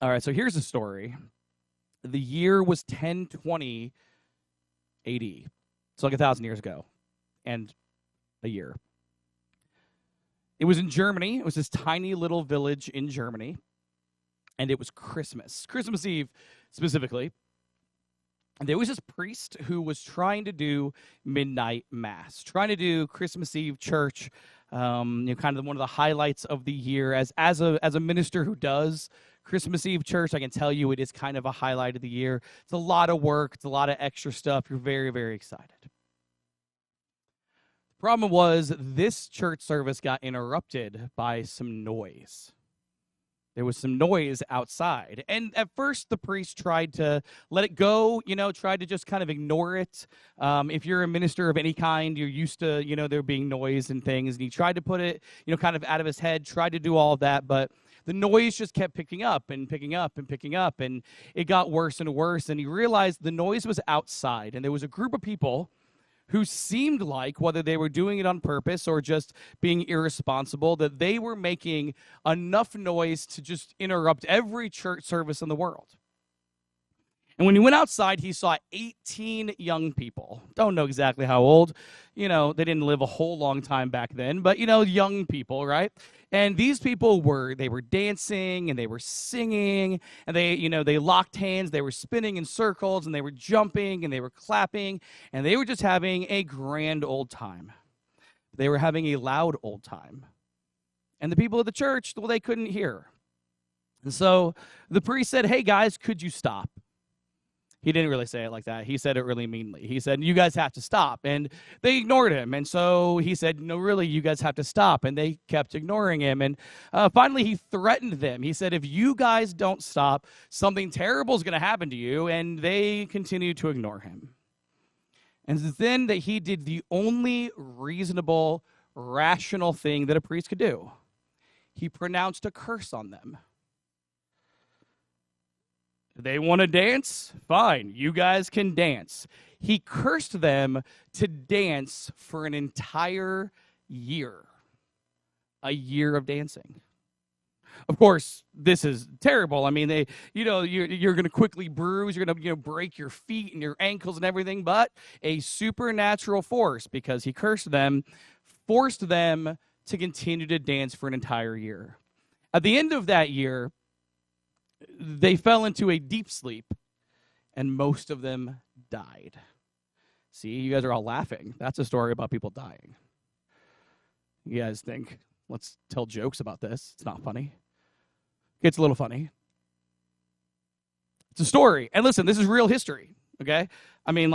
All right, so here's the story. The year was 1020 AD. So like 1,000 years ago and a year. It was in Germany. It was this tiny little village in Germany. And it was Christmas Eve specifically. And there was this priest who was trying to do midnight mass, trying to do Christmas Eve church, kind of one of the highlights of the year. As a minister who does Christmas Eve church, I can tell you it is kind of a highlight of the year. It's a lot of work. It's a lot of extra stuff. You're very, very excited. The problem was this church service got interrupted by some noise. There was some noise outside. And at first, the priest tried to let it go, tried to just kind of ignore it. If you're a minister of any kind, you're used to, there being noise and things. And he tried to put it, kind of out of his head, tried to do all of that. But the noise just kept picking up and picking up and picking up. And it got worse and worse. And he realized the noise was outside. And there was a group of people who seemed like, whether they were doing it on purpose or just being irresponsible, that they were making enough noise to just interrupt every church service in the world. And when he went outside, he saw 18 young people. Don't know exactly how old. They didn't live a whole long time back then, but, young people, right? And these people were dancing and they were singing and they locked hands. They were spinning in circles and they were jumping and they were clapping and they were just having a grand old time. They were having a loud old time. And the people of the church, well, they couldn't hear. And so the priest said, "Hey, guys, could you stop?" He didn't really say it like that. He said it really meanly. He said, "You guys have to stop." And they ignored him. And so he said, "No, really, you guys have to stop." And they kept ignoring him. And finally, he threatened them. He said, "If you guys don't stop, something terrible is going to happen to you." And they continued to ignore him. And then that he did the only reasonable, rational thing that a priest could do. He pronounced a curse on them. They want to dance? Fine, you guys can dance. He cursed them to dance for an entire year. A year of dancing. Of course, this is terrible. I mean, you're going to quickly bruise, you're going to break your feet and your ankles and everything, but a supernatural force, because he cursed them, forced them to continue to dance for an entire year. At the end of that year, they fell into a deep sleep, and most of them died. See, you guys are all laughing. That's a story about people dying. You guys think, let's tell jokes about this. It's not funny. It's a little funny. It's a story. And listen, this is real history, okay? I mean,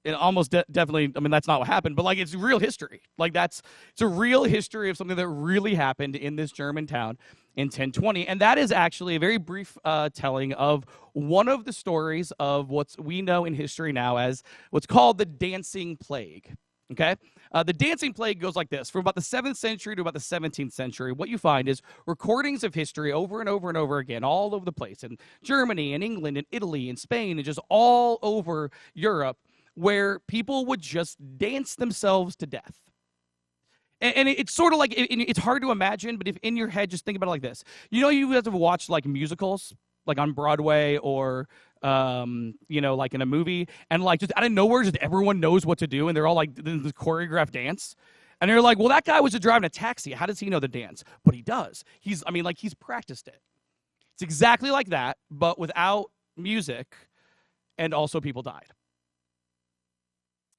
it almost definitely, that's not what happened, but it's real history. It's a real history of something that really happened in this German town in 1020. And that is actually a very brief telling of one of the stories of what we know in history now as what's called the Dancing Plague. Okay? The Dancing Plague goes like this. From about the 7th century to about the 17th century, what you find is recordings of history over and over and over again, all over the place, in Germany and England and Italy and Spain and just all over Europe, where people would just dance themselves to death. And it's sort of it's hard to imagine, but if in your head, just think about it like this. You have to watch musicals, on Broadway or, in a movie, and just out of nowhere, just everyone knows what to do, and they're all in the choreographed dance. And they're like, well, that guy was just driving a taxi. How does he know the dance? But he does. He's practiced it. It's exactly like that, but without music, and also people died.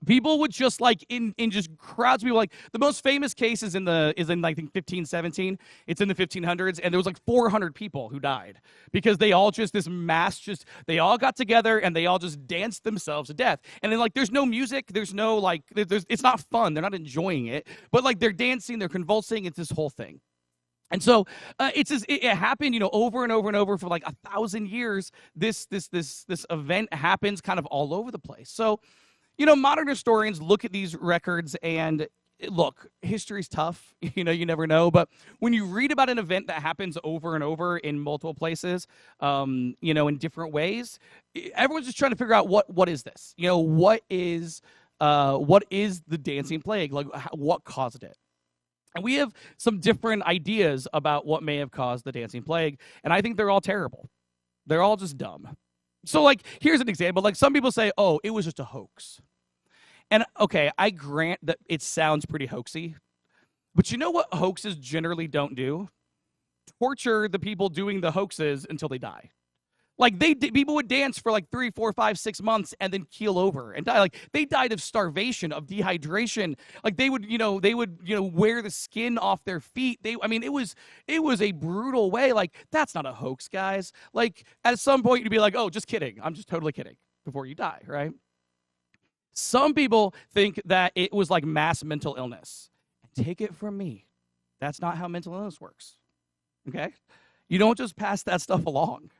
People would just in just crowds of people. The most famous case is in I think 1517. It's in the 1500s, and there was 400 people who died because they all they all got together and they all just danced themselves to death. And then there's no music, there's no it's not fun. They're not enjoying it, but they're dancing, they're convulsing. It's this whole thing. And so it happened, over and over and over for 1,000 years. This event happens kind of all over the place. So, modern historians look at these records and look, history's tough. You never know. But when you read about an event that happens over and over in multiple places, in different ways, everyone's just trying to figure out what is this? What is the Dancing Plague? What caused it? And we have some different ideas about what may have caused the Dancing Plague, and I think they're all terrible. They're all just dumb. So, like, here's an example. Like, some people say, oh, it was just a hoax. And, okay, I grant that it sounds pretty hoaxy. But you know what hoaxes generally don't do? Torture the people doing the hoaxes until they die. Like, people would dance for like 3, 4, 5, 6 months and then keel over and die. Like, they died of starvation, of dehydration. Like, they would wear the skin off their feet. It was a brutal way. Like, that's not a hoax, guys. Like, at some point you'd be like, oh, just kidding. I'm just totally kidding before you die, right? Some people think that it was like mass mental illness. Take it from me. That's not how mental illness works. Okay? You don't just pass that stuff along.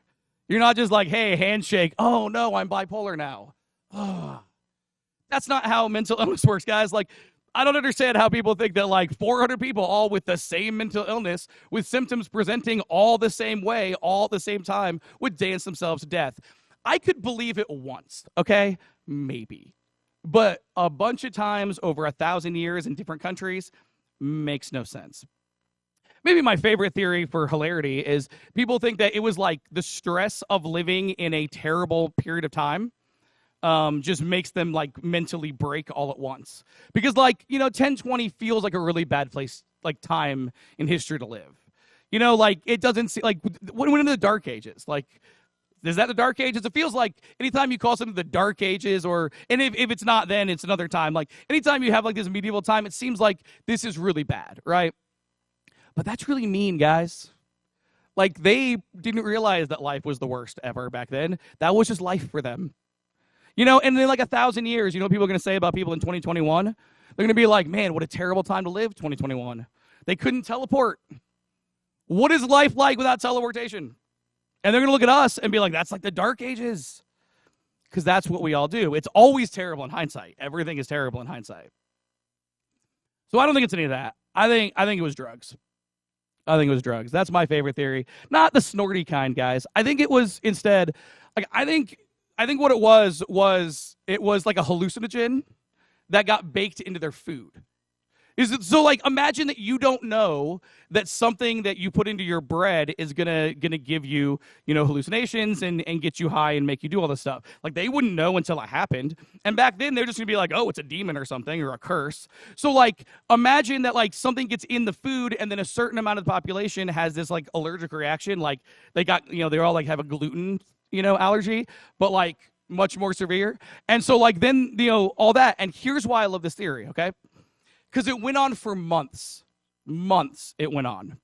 You're not just like, hey, handshake. Oh, no, I'm bipolar now. Oh. That's not how mental illness works, guys. Like, I don't understand how people think that, like, 400 people all with the same mental illness, with symptoms presenting all the same way, all at the same time, would dance themselves to death. I could believe it once, okay? Maybe. But a bunch of times over 1,000 years in different countries makes no sense. Maybe my favorite theory for hilarity is people think that it was like the stress of living in a terrible period of time just makes them like mentally break all at once. Because 1020 feels like a really bad place, like time in history to live. Like it doesn't seem like when in the Dark Ages, like is that the Dark Ages? It feels like anytime you call something the Dark Ages and if it's not then it's another time. Like anytime you have like this medieval time, it seems like this is really bad, right? But that's really mean, guys. Like, they didn't realize that life was the worst ever back then. That was just life for them. And in like 1,000 years, you know what people are going to say about people in 2021? They're going to be like, man, what a terrible time to live, 2021. They couldn't teleport. What is life like without teleportation? And they're going to look at us and be like, that's like the Dark Ages. Because that's what we all do. It's always terrible in hindsight. Everything is terrible in hindsight. So I don't think it's any of that. I think it was drugs. That's my favorite theory. Not the snorty kind, guys. I think it was instead, like, I think what it was like a hallucinogen that got baked into their food. So like imagine that you don't know that something that you put into your bread is gonna give you, hallucinations and get you high and make you do all this stuff. Like they wouldn't know until it happened. And back then they're just gonna be like, oh, it's a demon or something or a curse. So like imagine that like something gets in the food and then a certain amount of the population has this like allergic reaction. Like they got, they all like have a gluten, allergy, but like much more severe. And so like then, all that. And here's why I love this theory, okay? Because it went on for months. Months it went on.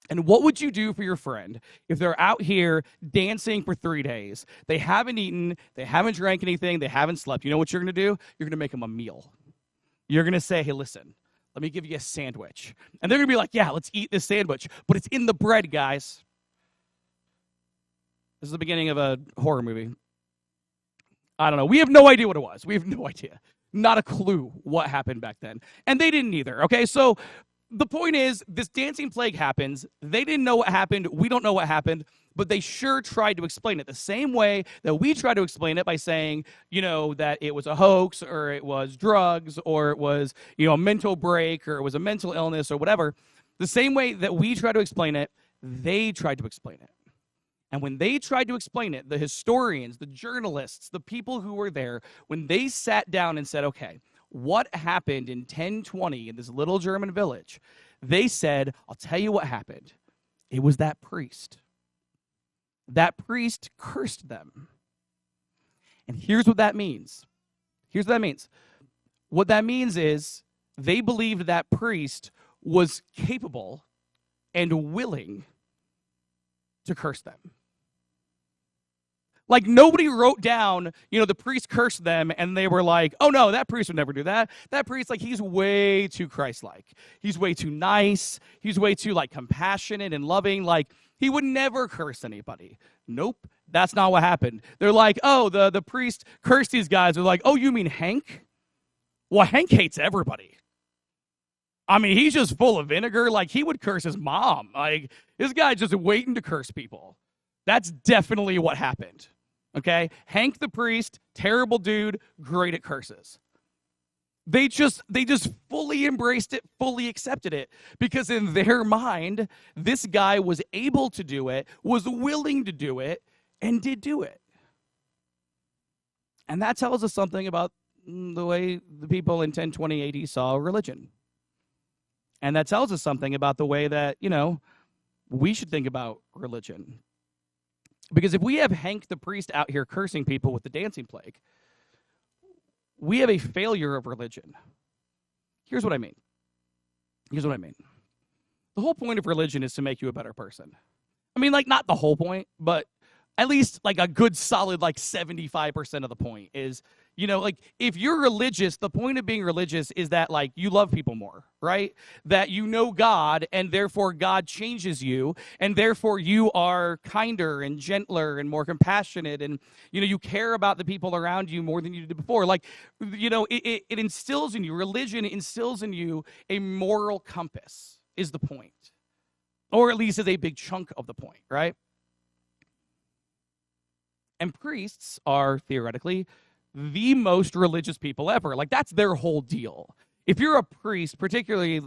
And what would you do for your friend if they're out here dancing for 3 days? They haven't eaten, they haven't drank anything, they haven't slept. You know what you're going to do? You're going to make them a meal. You're going to say, hey, listen, let me give you a sandwich. And they're going to be like, yeah, let's eat this sandwich. But it's in the bread, guys. This is the beginning of a horror movie. I don't know. We have no idea what it was. We have no idea. Not a clue what happened back then. And they didn't either, okay? So the point is, this dancing plague happens. They didn't know what happened. We don't know what happened. But they sure tried to explain it the same way that we try to explain it by saying, that it was a hoax or it was drugs or it was, a mental break or it was a mental illness or whatever. The same way that we try to explain it, they tried to explain it. And when they tried to explain it, the historians, the journalists, the people who were there, when they sat down and said, okay, what happened in 1020 in this little German village? They said, I'll tell you what happened. It was that priest. That priest cursed them. And here's what that means. What that means is they believed that priest was capable and willing to curse them. Like, nobody wrote down, the priest cursed them, and they were like, oh, no, that priest would never do that. That priest, like, he's way too Christ-like. He's way too nice. He's way too, like, compassionate and loving. Like, he would never curse anybody. Nope, that's not what happened. They're like, oh, the priest cursed these guys. They're like, oh, you mean Hank? Well, Hank hates everybody. I mean, he's just full of vinegar. Like, he would curse his mom. Like, this guy's just waiting to curse people. That's definitely what happened. Okay? Hank the priest, terrible dude, great at curses. They just fully embraced it, fully accepted it, because in their mind, this guy was able to do it, was willing to do it, and did do it. And that tells us something about the way the people in 1020 AD saw religion. And that tells us something about the way that, we should think about religion. Because if we have Hank the priest out here cursing people with the dancing plague, we have a failure of religion. Here's what I mean. The whole point of religion is to make you a better person. I mean, not the whole point, but at least a good solid 75% of the point is, if you're religious, the point of being religious is that you love people more, right? That you know God, and therefore God changes you, and therefore you are kinder and gentler and more compassionate, and you care about the people around you more than you did before. It instills in you, religion instills in you a moral compass is the point, or at least is a big chunk of the point, right? And priests are theoretically the most religious people ever. That's their whole deal. If you're a priest, particularly,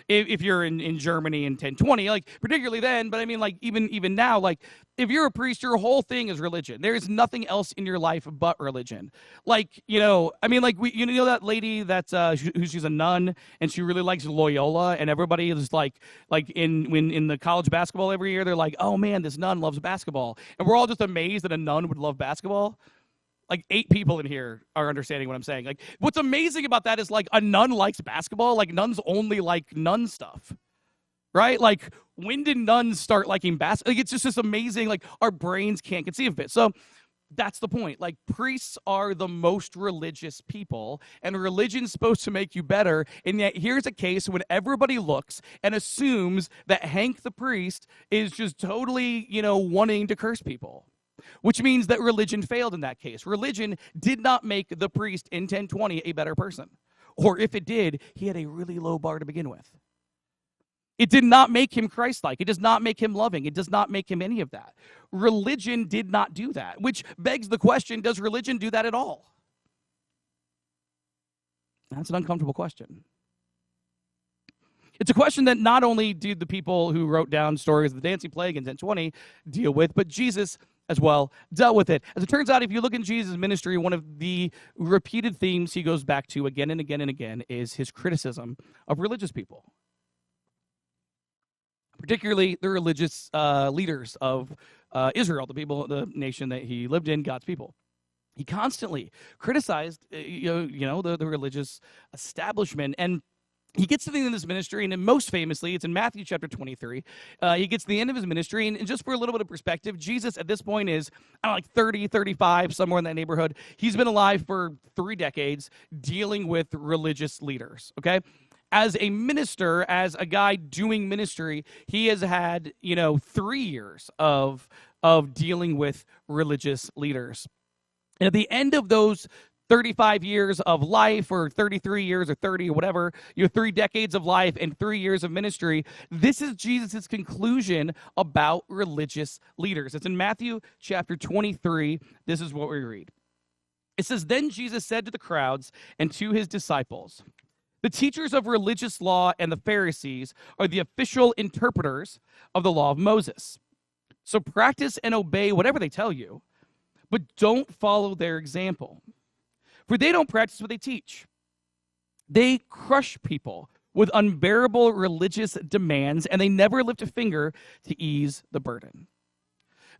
if you're in Germany in 1020, particularly then, but I mean, even now, if you're a priest, your whole thing is religion. There's nothing else in your life but religion. That lady that's she's a nun and she really likes Loyola, and everybody is in the college basketball every year, they're like, oh man, this nun loves basketball, and we're all just amazed that a nun would love basketball. 8 people in here are understanding what I'm saying. What's amazing about that is a nun likes basketball. Nuns only like nun stuff, right? When did nuns start liking basketball? It's just this amazing, our brains can't conceive of it. So that's the point. Priests are the most religious people, and religion's supposed to make you better. And yet here's a case when everybody looks and assumes that Hank the priest is just totally, wanting to curse people. Which means that religion failed in that case. Religion did not make the priest in 1020 a better person. Or if it did, he had a really low bar to begin with. It did not make him Christ-like. It does not make him loving. It does not make him any of that. Religion did not do that, which begs the question, does religion do that at all? That's an uncomfortable question. It's a question that not only did the people who wrote down stories of the dancing plague in 1020 deal with, but Jesus as well dealt with it. As it turns out, if you look in Jesus' ministry, one of the repeated themes he goes back to again and again and again is his criticism of religious people, particularly the religious leaders of Israel, the nation that he lived in, God's people. He constantly criticized, the religious establishment. And he gets to the end of this ministry, and most famously, it's in Matthew chapter 23. He gets to the end of his ministry, and just for a little bit of perspective, Jesus at this point is, 30, 35, somewhere in that neighborhood. He's been alive for 3 decades dealing with religious leaders, okay? As a minister, as a guy doing ministry, he has had, 3 years of dealing with religious leaders. And at the end of those 35 years of life, or 33 years, or 30, or whatever, 3 decades of life and 3 years of ministry, this is Jesus' conclusion about religious leaders. It's in Matthew chapter 23. This is what we read. It says, "Then Jesus said to the crowds and to his disciples, 'The teachers of religious law and the Pharisees are the official interpreters of the law of Moses. So practice and obey whatever they tell you, but don't follow their example. For they don't practice what they teach. They crush people with unbearable religious demands, and they never lift a finger to ease the burden.'"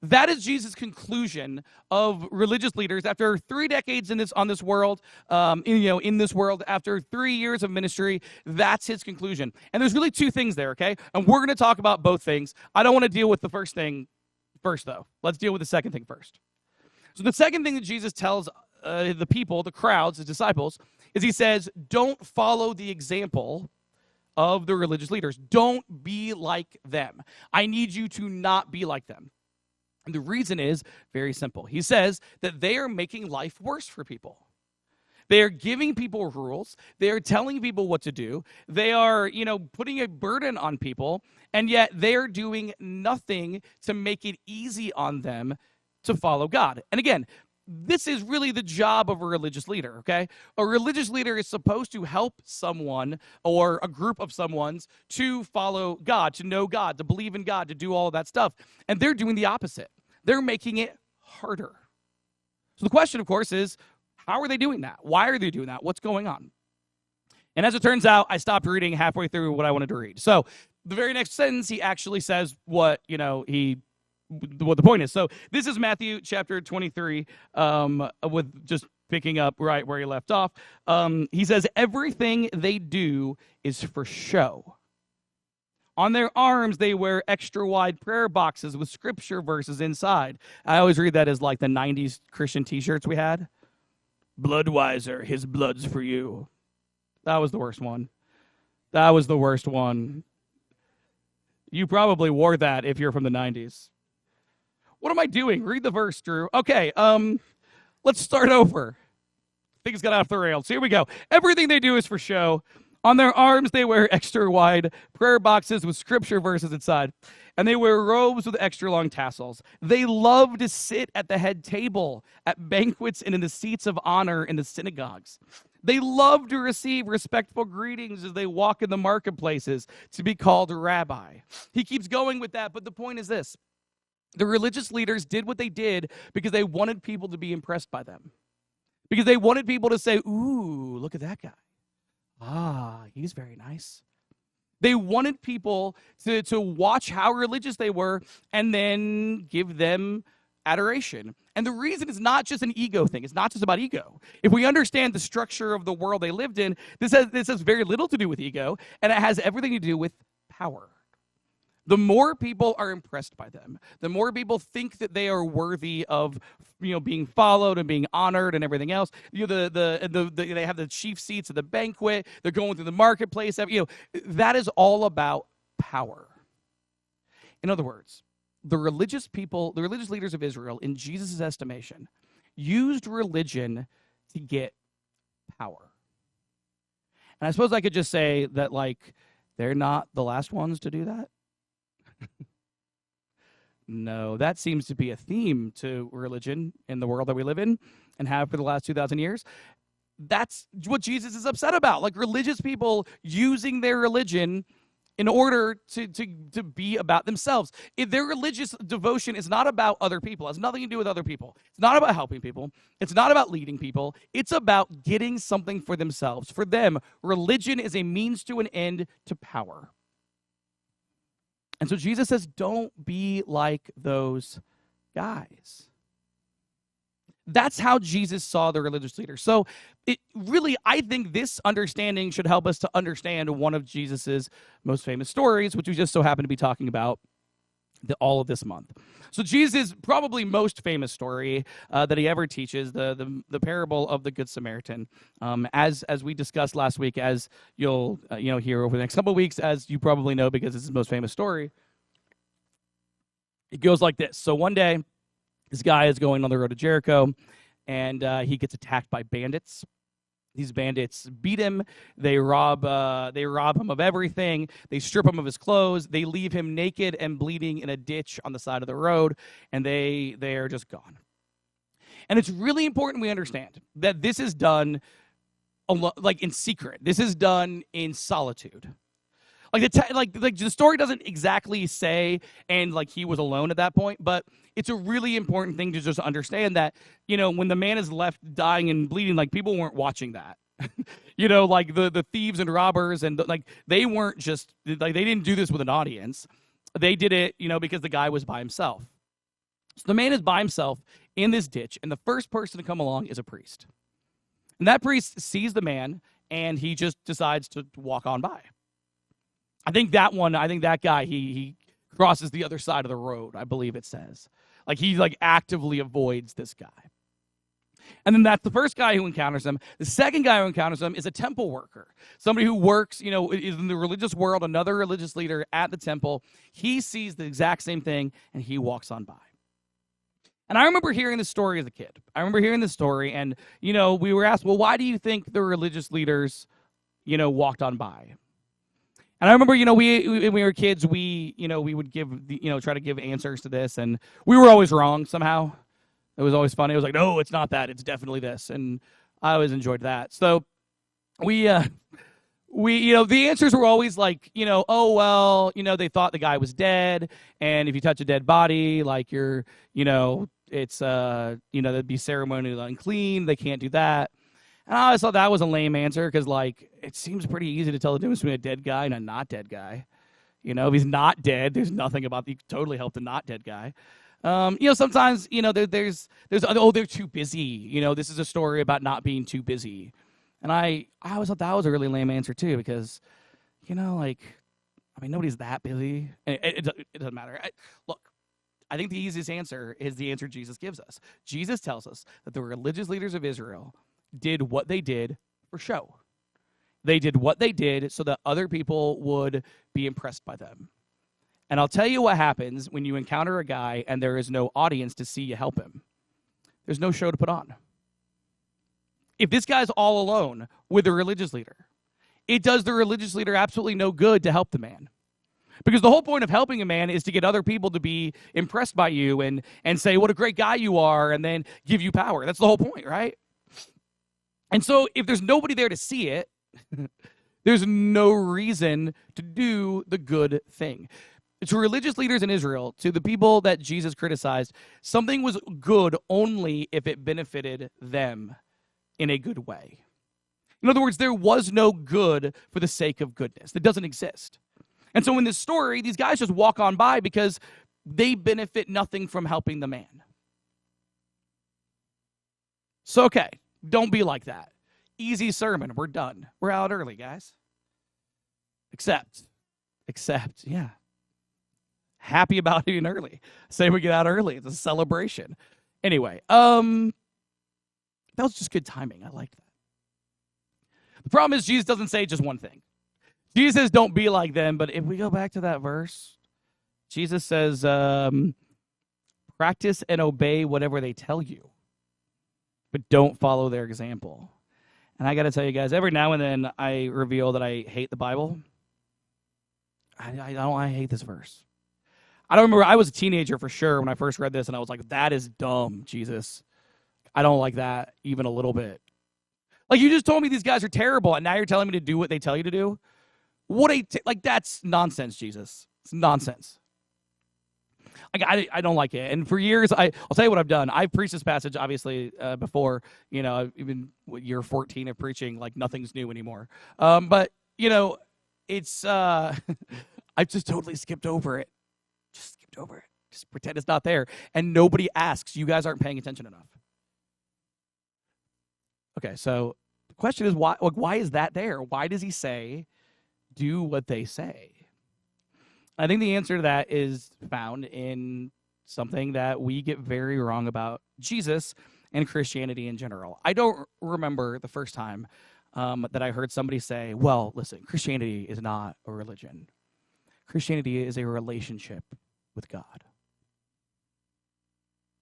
That is Jesus' conclusion of religious leaders after 3 decades in this world, in this world, after 3 years of ministry. That's his conclusion. And there's really 2 things there, okay? And we're going to talk about both things. I don't want to deal with the first thing first, though. Let's deal with the second thing first. So the second thing that Jesus tells the people, the crowds, his disciples, is he says, don't follow the example of the religious leaders. Don't be like them. I need you to not be like them. And the reason is very simple. He says that they are making life worse for people. They are giving people rules. They are telling people what to do. They are, putting a burden on people, and yet they are doing nothing to make it easy on them to follow God. And again, this is really the job of a religious leader, okay? A religious leader is supposed to help someone or a group of someone's to follow God, to know God, to believe in God, to do all of that stuff. And they're doing the opposite. They're making it harder. So the question, of course, is how are they doing that? Why are they doing that? What's going on? And as it turns out, I stopped reading halfway through what I wanted to read. So the very next sentence, he actually says what the point is. So this is Matthew chapter 23, with just picking up right where he left off. He says, everything they do is for show. On their arms, they wear extra wide prayer boxes with scripture verses inside. I always read that as like the 90s Christian t-shirts we had. Bloodwiser, his blood's for you. That was the worst one. That was the worst one. You probably wore that if you're from the 90s. What am I doing? Read the verse, Drew. Okay, let's start over. Things got off the rails. Here we go. Everything they do is for show. On their arms, they wear extra wide prayer boxes with scripture verses inside. And they wear robes with extra long tassels. They love to sit at the head table, at banquets, and in the seats of honor in the synagogues. They love to receive respectful greetings as they walk in the marketplaces to be called rabbi. He keeps going with that, but the point is this. The religious leaders did what they did because they wanted people to be impressed by them. Because they wanted people to say, ooh, look at that guy. Ah, he's very nice. They wanted people to watch how religious they were and then give them adoration. And the reason is not just an ego thing. It's not just about ego. If we understand the structure of the world they lived in, this has very little to do with ego, and it has everything to do with power. The more people are impressed by them, the more people think that they are worthy of, being followed and being honored and everything else. They have the chief seats at the banquet. They're going through the marketplace. That is all about power. In other words, the religious leaders of Israel, in Jesus' estimation, used religion to get power. And I suppose I could just say that, they're not the last ones to do that. No, that seems to be a theme to religion in the world that we live in and have for the last 2,000 years. That's what Jesus is upset about. Religious people using their religion in order to be about themselves. If their religious devotion is not about other people, it has nothing to do with other people. It's not about helping people. It's not about leading people. It's about getting something for themselves. For them, religion is a means to an end to power. And so Jesus says, don't be like those guys. That's how Jesus saw the religious leaders. So I think this understanding should help us to understand one of Jesus's most famous stories, which we just so happen to be talking about all of this month. So Jesus' probably most famous story that he ever teaches, the parable of the Good Samaritan, as we discussed last week, as you'll hear over the next couple of weeks, as you probably know because it's his most famous story. It goes like this. So one day, this guy is going on the road to Jericho, and he gets attacked by bandits. These bandits beat him. They rob him of everything. They strip him of his clothes. They leave him naked and bleeding in a ditch on the side of the road, and they are just gone. And it's really important we understand that this is done in secret. This is done in solitude. The story doesn't exactly say, and he was alone at that point, but it's a really important thing to just understand that, when the man is left dying and bleeding, people weren't watching that. The thieves and robbers and they weren't just, they didn't do this with an audience. They did it, because the guy was by himself. So the man is by himself in this ditch, and the first person to come along is a priest. And that priest sees the man, and he just decides to walk on by. I think that guy, he crosses the other side of the road, I believe it says. He actively avoids this guy. And then that's the first guy who encounters him. The second guy who encounters him is a temple worker. Somebody who works, is in the religious world, another religious leader at the temple. He sees the exact same thing, and he walks on by. And I remember hearing this story as a kid. And, we were asked, well, why do you think the religious leaders, walked on by? And I remember, when we were kids, we would give, try to give answers to this, and we were always wrong somehow. It was always funny. It was like, no, it's not that. It's definitely this. And I always enjoyed that. So we the answers were always like, oh, well, they thought the guy was dead. And if you touch a dead body, like it's, that'd be ceremonially unclean. They can't do that. And I always thought that was a lame answer because, like, it seems pretty easy to tell the difference between a dead guy and a not dead guy. If he's not dead, there's nothing about you totally help the not dead guy. Sometimes, there's they're too busy. This is a story about not being too busy. And I always thought that was a really lame answer too because, nobody's that busy. It doesn't matter. Look, I think the easiest answer is the answer Jesus gives us. Jesus tells us that the religious leaders of Israel did what they did for show. They did what they did so that other people would be impressed by them. And I'll tell you what happens when you encounter a guy and there is no audience to see you help him. There's no show to put on. If this guy's all alone with a religious leader, it does the religious leader absolutely no good to help the man. Because the whole point of helping a man is to get other people to be impressed by you and say what a great guy you are and then give you power. That's the whole point, right? And so if there's nobody there to see it, there's no reason to do the good thing. To religious leaders in Israel, to the people that Jesus criticized, something was good only if it benefited them in a good way. In other words, there was no good for the sake of goodness. That doesn't exist. And so in this story, these guys just walk on by because they benefit nothing from helping the man. So, okay, don't be like that. Easy sermon. We're done. We're out early, guys. Except, yeah. Happy about being early. Say we get out early. It's a celebration. Anyway, that was just good timing. I liked that. The problem is Jesus doesn't say just one thing. Jesus says don't be like them, but if we go back to that verse, Jesus says practice and obey whatever they tell you, but don't follow their example. And I got to tell you guys, every now and then I reveal that I hate the Bible. I hate this verse. I don't remember. I was a teenager for sure when I first read this, and I was like, that is dumb, Jesus. I don't like that even a little bit. Like, you just told me these guys are terrible, and now you're telling me to do what they tell you to do? That's nonsense, Jesus. It's nonsense. I don't like it. And for years, I'll tell you what I've done. I've preached this passage, obviously, before, even year 14 of preaching, like nothing's new anymore. But, it's, I've just totally skipped over it. Just pretend it's not there. And nobody asks. You guys aren't paying attention enough. Okay, so the question is, why is that there? Why does he say, do what they say? I think the answer to that is found in something that we get very wrong about Jesus and Christianity in general. I don't remember the first time that I heard somebody say, well, listen, Christianity is not a religion. Christianity is a relationship with God.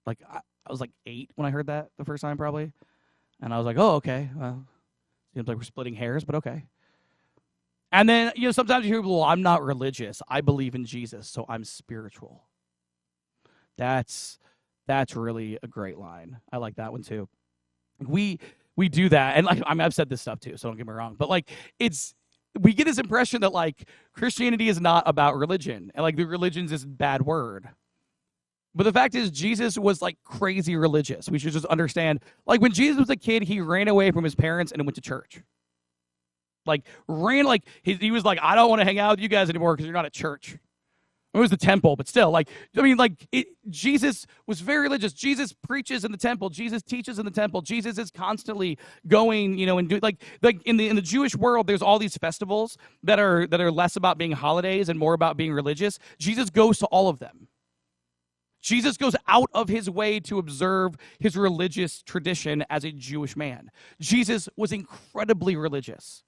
Like, I was like 8 when I heard that the first time, probably. And I was like, oh, okay. Well, seems like we're splitting hairs, but okay. And then, sometimes you hear people, well, I'm not religious. I believe in Jesus, so I'm spiritual. That's really a great line. I like that one too. We do that, and I've said this stuff too, so don't get me wrong. But we get this impression that Christianity is not about religion, and the religion's this bad word. But the fact is, Jesus was crazy religious. We should just understand. When Jesus was a kid, he ran away from his parents and went to church. He was like, I don't want to hang out with you guys anymore because you're not at church. It was the temple, but still, Jesus was very religious. Jesus preaches in the temple. Jesus teaches in the temple. Jesus is constantly going, and do in the Jewish world, there's all these festivals that are less about being holidays and more about being religious. Jesus goes to all of them. Jesus goes out of his way to observe his religious tradition as a Jewish man. Jesus was incredibly religious.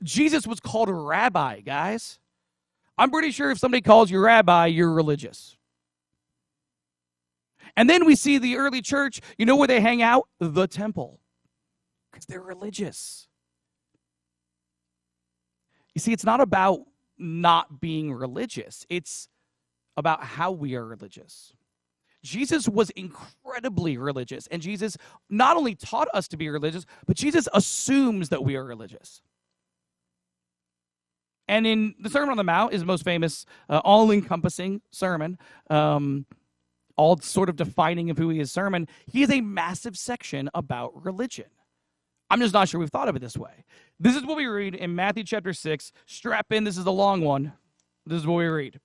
Jesus was called a rabbi, guys. I'm pretty sure if somebody calls you rabbi, you're religious. And then we see the early church, where they hang out? The temple. Because they're religious. You see, it's not about not being religious. It's about how we are religious. Jesus was incredibly religious, and Jesus not only taught us to be religious, but Jesus assumes that we are religious. And in the Sermon on the Mount is the most famous, all-encompassing sermon, all sort of defining of who he is sermon. He has a massive section about religion. I'm just not sure we've thought of it this way. This is what we read in Matthew chapter 6. Strap in, this is a long one. This is what we read.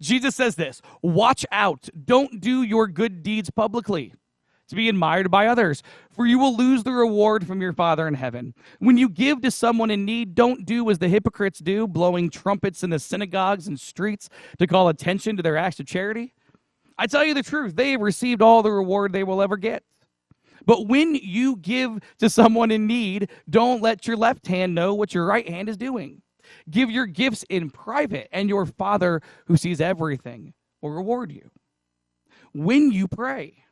Jesus says this, "Watch out, don't do your good deeds publicly, to be admired by others, for you will lose the reward from your Father in heaven. When you give to someone in need, don't do as the hypocrites do, blowing trumpets in the synagogues and streets to call attention to their acts of charity. I tell you the truth, they have received all the reward they will ever get. But when you give to someone in need, don't let your left hand know what your right hand is doing. Give your gifts in private, and your Father who sees everything will reward you. When you pray,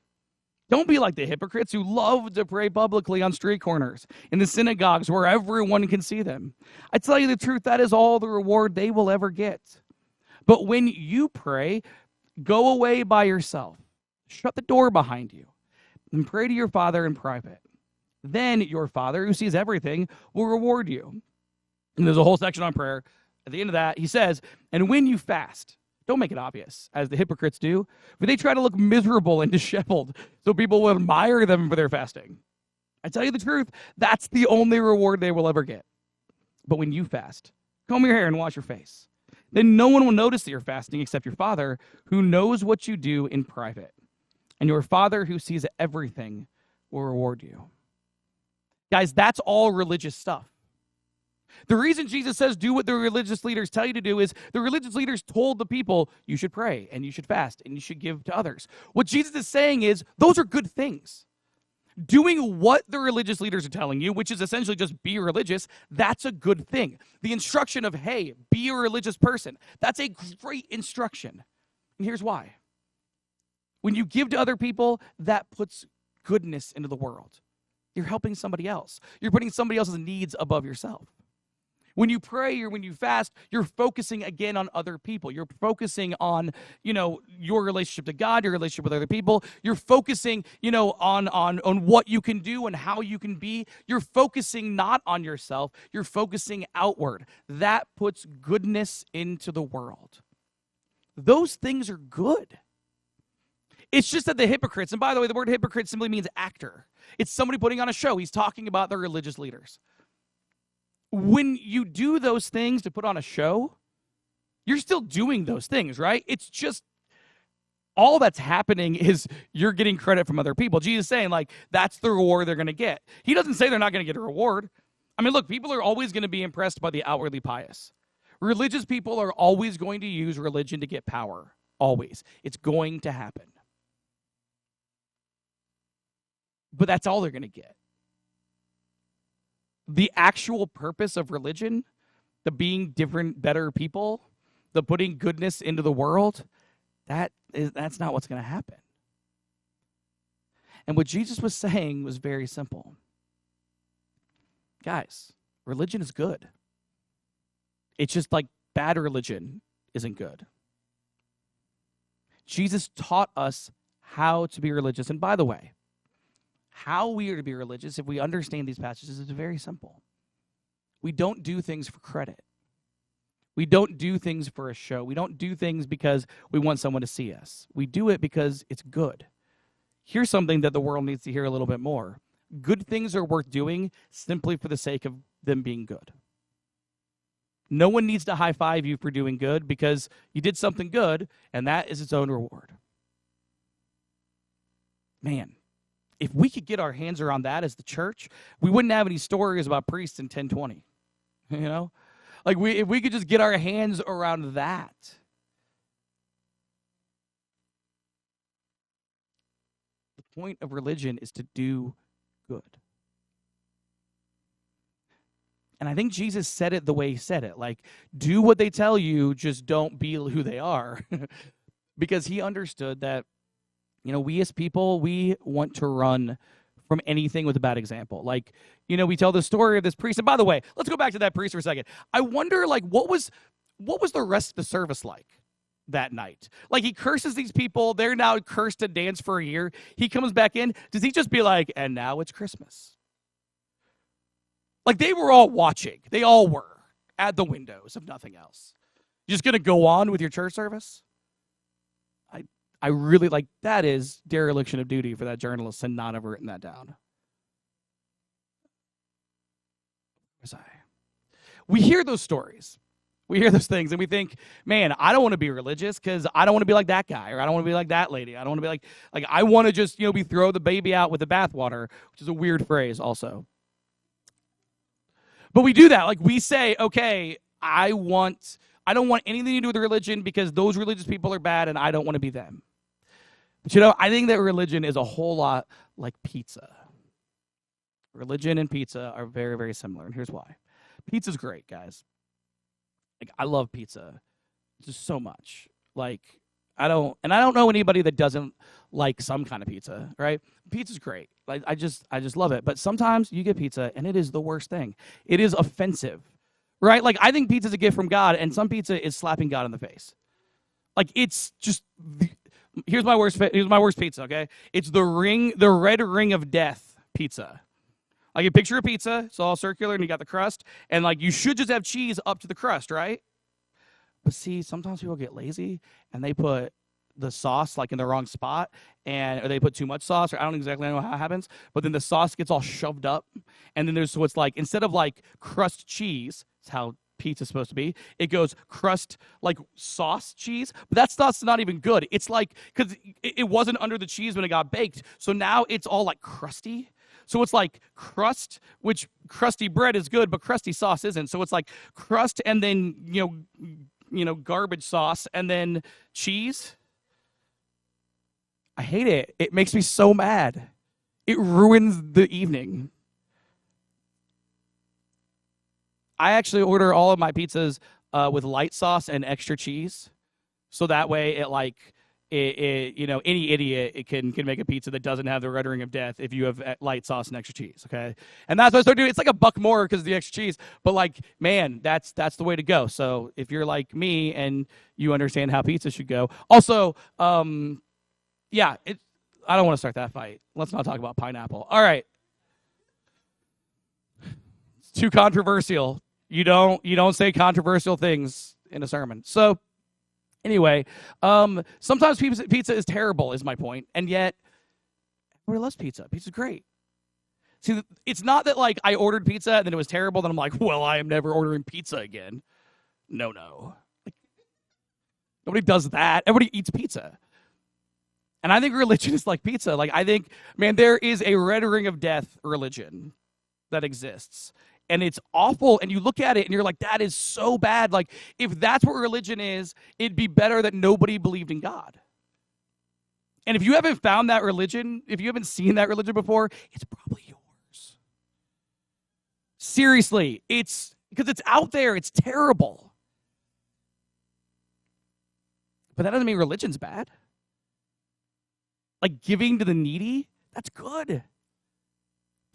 don't be like the hypocrites who love to pray publicly on street corners, in the synagogues where everyone can see them. I tell you the truth, that is all the reward they will ever get. But when you pray, go away by yourself, shut the door behind you, and pray to your Father in private. Then your Father, who sees everything, will reward you." And there's a whole section on prayer. At the end of that, he says, "And when you fast, don't make it obvious, as the hypocrites do, for they try to look miserable and disheveled, so people will admire them for their fasting. I tell you the truth, that's the only reward they will ever get. But when you fast, comb your hair and wash your face. Then no one will notice that you're fasting except your Father, who knows what you do in private. And your Father, who sees everything, will reward you." Guys, that's all religious stuff. The reason Jesus says do what the religious leaders tell you to do is the religious leaders told the people you should pray and you should fast and you should give to others. What Jesus is saying is those are good things. Doing what the religious leaders are telling you, which is essentially just be religious, that's a good thing. The instruction of, hey, be a religious person, that's a great instruction. And here's why. When you give to other people, that puts goodness into the world. You're helping somebody else. You're putting somebody else's needs above yourself. When you pray or when you fast, you're focusing again on other people. You're focusing on, your relationship to God, your relationship with other people. You're focusing, on what you can do and how you can be. You're focusing not on yourself. You're focusing outward. That puts goodness into the world. Those things are good. It's just that the hypocrites, and by the way, the word hypocrite simply means actor. It's somebody putting on a show. He's talking about the religious leaders. When you do those things to put on a show, you're still doing those things, right? It's just all that's happening is you're getting credit from other people. Jesus is saying, that's the reward they're going to get. He doesn't say they're not going to get a reward. I mean, look, people are always going to be impressed by the outwardly pious. Religious people are always going to use religion to get power. Always. It's going to happen. But that's all they're going to get. The actual purpose of religion, the being different, better people, the putting goodness into the world, that's not what's going to happen. And what Jesus was saying was very simple. Guys, religion is good. It's just like bad religion isn't good. Jesus taught us how to be religious. And by the way, how we are to be religious, if we understand these passages, is very simple. We don't do things for credit. We don't do things for a show. We don't do things because we want someone to see us. We do it because it's good. Here's something that the world needs to hear a little bit more. Good things are worth doing simply for the sake of them being good. No one needs to high-five you for doing good because you did something good, and that is its own reward. Man. If we could get our hands around that as the church, we wouldn't have any stories about priests in 1020. If we could just get our hands around that. The point of religion is to do good. And I think Jesus said it the way he said it. Do what they tell you, just don't be who they are. Because he understood that we as people, we want to run from anything with a bad example. We tell the story of this priest. And by the way, let's go back to that priest for a second. I wonder, what was the rest of the service like that night? He curses these people. They're now cursed to dance for a year. He comes back in. Does he just be like, and now it's Christmas? They were all watching. They all were. at the windows, if nothing else. You're just going to go on with your church service? I really, like, that is dereliction of duty for that journalist to not have written that down. We hear those stories. We hear those things, and we think, man, I don't want to be religious because I don't want to be like that guy, or I don't want to be like that lady. I don't want to be like I want to just, be throw the baby out with the bathwater, which is a weird phrase also. But we do that. Like, we say, okay, I don't want anything to do with religion because those religious people are bad, and I don't want to be them. But, I think that religion is a whole lot like pizza. Religion and pizza are very, very similar, and here's why. Pizza's great, guys. Like, I love pizza just so much. Like, I don't know anybody that doesn't like some kind of pizza, right? Pizza's great. Like, I just love it. But sometimes you get pizza and it is the worst thing. It is offensive, right? Like, I think pizza's a gift from God, and some pizza is slapping God in the face. Like, it's just here's my worst pizza, okay? It's the red ring of death pizza. Like, you picture a pizza, it's all circular, and you got the crust, and, like, you should just have cheese up to the crust, right? But see, sometimes people get lazy, and they put the sauce, like, in the wrong spot, or they put too much sauce, or I don't exactly know how it happens, but then the sauce gets all shoved up, and then there's what's like, instead of, like, crust cheese, it's how pizza's supposed to be, it goes crust, like, sauce cheese, but that stuff's not even good. It's like, because it wasn't under the cheese when it got baked, so now it's all, like, crusty. So it's like crust, which crusty bread is good, but crusty sauce isn't. So it's like crust and then, garbage sauce and then cheese. I hate it. It makes me so mad. It ruins the evening. I actually order all of my pizzas with light sauce and extra cheese. So that way any idiot can make a pizza that doesn't have the red ring of death if you have light sauce and extra cheese, okay? And that's what I started doing. It's like $1 more because of the extra cheese, but, like, man, that's the way to go. So if you're like me and you understand how pizza should go. Also, I don't want to start that fight. Let's not talk about pineapple. All right. It's too controversial. You don't say controversial things in a sermon. So anyway, sometimes pizza is terrible, is my point, and yet everybody loves pizza. Pizza's great. See, it's not that, like, I ordered pizza and then it was terrible, then I'm like, well, I am never ordering pizza again. No. Like, nobody does that. Everybody eats pizza. And I think religion is like pizza. Like, I think, man, there is a red ring of death religion that exists. And it's awful, and you look at it, and you're like, that is so bad. Like, if that's what religion is, it'd be better that nobody believed in God. And if you haven't found that religion, if you haven't seen that religion before, it's probably yours. Seriously, because it's out there. It's terrible. But that doesn't mean religion's bad. Like, giving to the needy, that's good.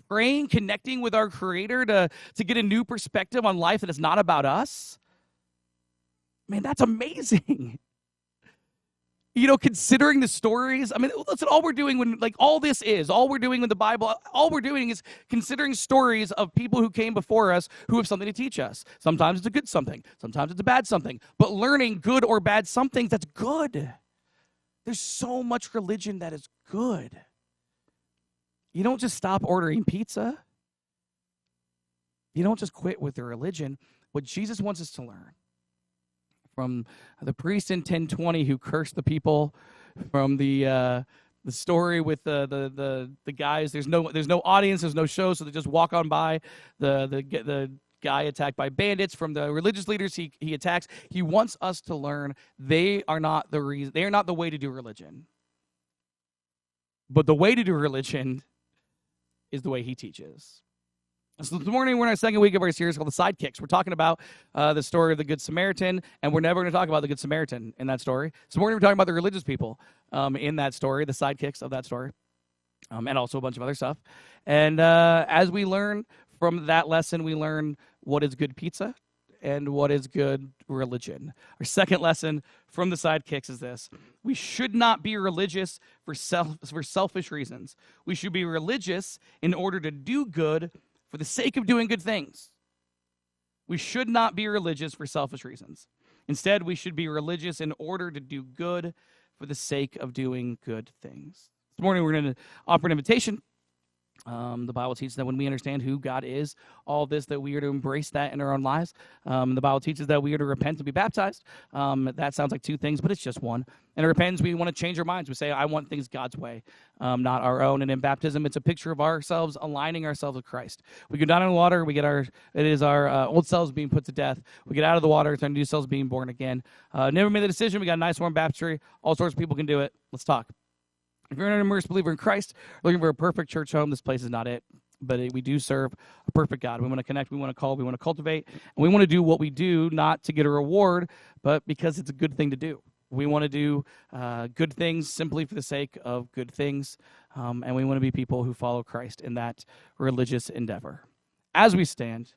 Praying, connecting with our Creator to get a new perspective on life that is not about us. Man, that's amazing. Considering the stories. I mean, that's all we're doing when we're doing with the Bible. All we're doing is considering stories of people who came before us who have something to teach us. Sometimes it's a good something. Sometimes it's a bad something. But learning good or bad something, that's good. There's so much religion that is good. You don't just stop ordering pizza. You don't just quit with the religion. What Jesus wants us to learn from the priest in 1020 who cursed the people, from the story with the guys. There's no audience. There's no show, so they just walk on by. The guy attacked by bandits, from the religious leaders he attacks. He wants us to learn they are not the reason. They are not the way to do religion. But the way to do religion is the way he teaches. So this morning, we're in our second week of our series called the Sidekicks. We're talking about the story of the Good Samaritan, and we're never going to talk about the Good Samaritan in that story. This morning, we're talking about the religious people in that story, the sidekicks of that story, and also a bunch of other stuff. And as we learn from that lesson, we learn what is good pizza and what is good religion. Our second lesson from the Sidekicks is this: we should not be religious for selfish reasons. We should be religious in order to do good for the sake of doing good things. We should not be religious for selfish reasons. Instead, we should be religious in order to do good for the sake of doing good things. This morning, we're going to offer an invitation. The Bible teaches that when we understand who God is, all this, that we are to embrace that in our own lives. The Bible teaches that we are to repent and be baptized. That sounds like two things, but it's just one. In repentance, we want to change our minds. We say, I want things God's way, not our own. And in baptism, it's a picture of ourselves aligning ourselves with Christ. We go down in the water. It is our old selves being put to death. We get out of the water. It's our new selves being born again. Never made the decision. We got a nice warm baptistry. All sorts of people can do it. Let's talk. If you're an immersed believer in Christ, looking for a perfect church home, this place is not it. But we do serve a perfect God. We want to connect, we want to call, we want to cultivate, and we want to do what we do not to get a reward, but because it's a good thing to do. We want to do good things simply for the sake of good things, and we want to be people who follow Christ in that religious endeavor. As we stand,